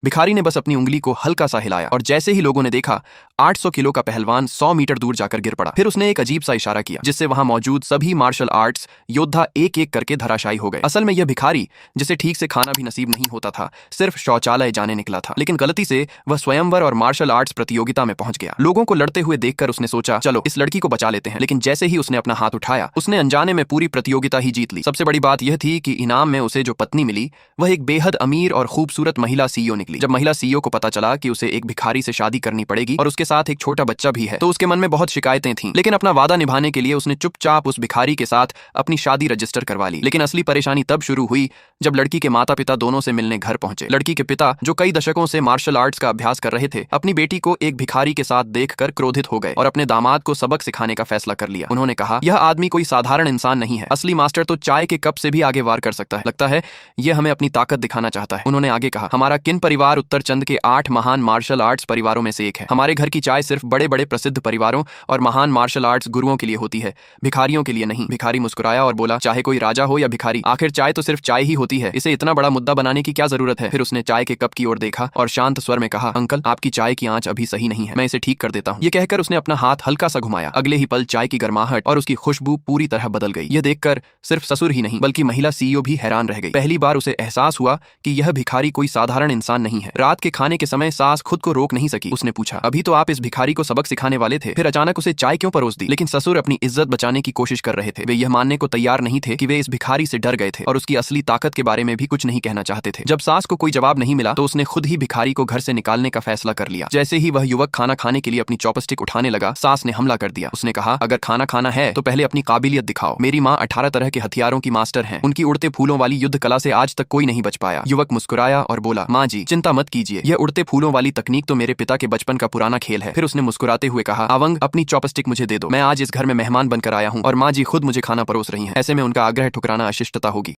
भिखारी ने बस अपनी उंगली को हल्का सा हिलाया और जैसे ही लोगों ने देखा 800 किलो का पहलवान 100 मीटर दूर जाकर गिर पड़ा। फिर उसने एक अजीब सा इशारा किया जिससे वहां मौजूद सभी मार्शल आर्ट्स योद्धा एक एक करके धराशायी हो गए। असल में यह भिखारी, जिसे ठीक से खाना भी नसीब नहीं होता था, सिर्फ शौचालय जाने निकला था, लेकिन गलती से वह स्वयंवर और मार्शल आर्ट्स प्रतियोगिता में पहुंच गया। लोगों को लड़ते हुए देखकर उसने सोचा, चलो इस लड़की को बचा लेते हैं, लेकिन जैसे ही उसने अपना हाथ उठाया उसने अनजाने में पूरी प्रतियोगिता ही जीत ली। सबसे बड़ी बात यह थी कि इनाम में उसे जो पत्नी मिली वह एक बेहद अमीर और खूबसूरत महिला सीईओ निकली। जब महिला सीईओ को पता चला कि उसे एक भिखारी से शादी करनी पड़ेगी और उसके साथ एक छोटा बच्चा भी है, तो उसके मन में बहुत शिकायतें थीं, लेकिन अपना वादा निभाने के लिए उसने चुपचाप उस भिखारी के साथ अपनी शादी रजिस्टर करवा ली। लेकिन असली परेशानी तब शुरू हुई जब लड़की के माता पिता दोनों से मिलने घर पहुंचे। लड़की के पिता, जो कई दशकों से मार्शल आर्ट्स का अभ्यास कर रहे थे, अपनी बेटी को एक भिखारी के साथ देखकर क्रोधित हो गए और अपने दामाद को सबक सिखाने का फैसला कर लिया। उन्होंने कहा, यह आदमी कोई साधारण इंसान नहीं है, असली मास्टर तो चाय के कप से भी आगे वार कर सकता है। लगता है यह हमें अपनी ताकत दिखाना चाहता है। उन्होंने आगे कहा, हमारा किन परिवार उत्तर चंद के 8 महान मार्शल आर्ट्स परिवारों में से एक है। हमारे घर की चाय सिर्फ बड़े बड़े प्रसिद्ध परिवारों और महान मार्शल आर्ट्स गुरुओं के लिए होती है, भिखारियों के लिए नहीं। भिखारी मुस्कुराया और बोला, चाहे कोई राजा हो या भिखारी, आखिर चाय तो सिर्फ चाय ही होती है, इसे इतना बड़ा मुद्दा बनाने की क्या जरूरत है। फिर उसने चाय के कप की ओर देखा और शांत स्वर में कहा, अंकल, आपकी चाय की आंच अभी सही नहीं है, मैं इसे ठीक कर देता हूँ। ये कहकर उसने अपना हाथ हल्का सा घुमाया। अगले ही पल चाय की गर्माहट और उसकी खुशबू पूरी तरह बदल गई। यह देखकर सिर्फ ससुर ही नहीं बल्कि महिला सीईओ भी हैरान रह गई। पहली बार उसे एहसास हुआ कि यह भिखारी कोई साधारण इंसान नहीं है। रात के खाने के समय सास खुद को रोक नहीं सकी। उसने पूछा, अभी तो आप इस भिखारी को सबक सिखाने वाले थे, फिर अचानक उसे चाय क्यों परोस दी। लेकिन ससुर अपनी इज्जत बचाने की कोशिश कर रहे थे। वे यह मानने को तैयार नहीं थे कि वे इस भिखारी से डर गए थे और उसकी असली ताकत के बारे में भी कुछ नहीं कहना चाहते थे। जब सास को कोई जवाब नहीं मिला तो उसने खुद ही भिखारी को घर से निकालने का फैसला कर लिया। जैसे ही वह युवक खाना खाने के लिए अपनी चॉपस्टिक उठाने लगा, सास ने हमला कर दिया। उसने कहा, अगर खाना खाना है तो पहले अपनी काबिलियत दिखाओ। मेरी माँ 18 तरह के हथियारों की मास्टर है, उनकी उड़ते फूलों वाली युद्ध कला से आज तक कोई नहीं बच पाया। युवक मुस्कुराया और बोला, माँ जी चिंता मत कीजिए, यह उड़ते फूलों वाली तकनीक तो मेरे पिता के बचपन का पुराना खेल है। फिर उसने मुस्कुराते हुए कहा, अवंग, अपनी चॉपस्टिक मुझे दे दो, मैं आज इस घर में मेहमान बनकर आया हूँ और माँ जी खुद मुझे खाना परोस रही हैं। ऐसे में उनका आग्रह ठुकराना अशिष्टता होगी।